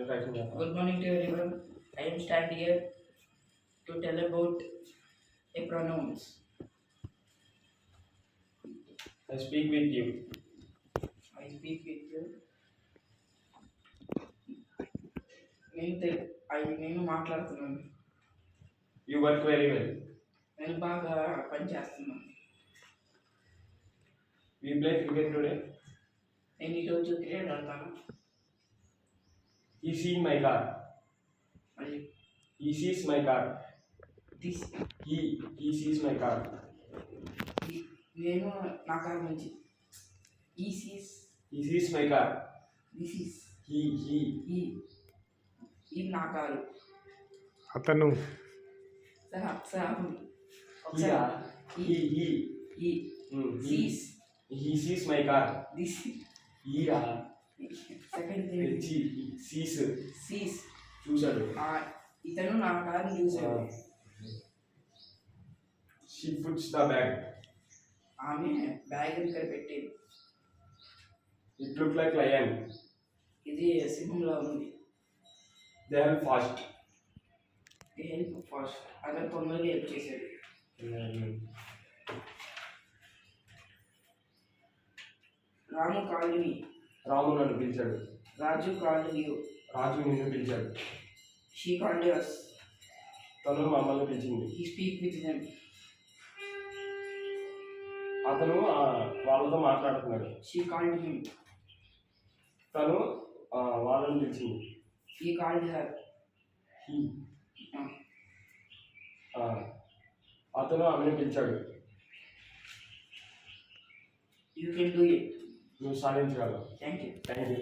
Good morning to everyone. I am stand here to tell about a pronouns. I speak with you. I speak with you. నేను మాట్లాడుతున్నాను. You work very well. నేను బాగా పనిచేస్తున్నాను. We play cricket today. నేను ఈరోజు cricket ఆడతాను. He seen my car. మళ్ళీ He sees my car. This He sees my car. నేను నా కారు నుంచి ఈ sees He sees my car. This is He ఈ ఈ నా కారు అతను he ఈ sees he sees my car. This He second sees sees చూసాడు. ఇతను నా కారుని చూశాడు. She puts the bag. ఆమె బ్యాగ్ ఇక్కడ పెట్టేది. It looked like lion. ఇది సింహంలో ఉంది. They are fast. Help fast అతను తొందరగా హెల్ప్ చేశాడు. రాము కాలనీ రాము నన్ను పిలిచాడు. రాజు కాలనీ రాజు నిన్ను పిలిచాడు. She called us. తను మమ్మల్ని పిలిచింది. He speak with them. అతను వాళ్ళతో మాట్లాడుతున్నాడు. She called him. తను వాళ్ళని పిలిచింది. He called her. He అతను ఆమెను పిలిచాడు. You can do it. నువ్వు సాధించగలవు. Thank you. Thank you.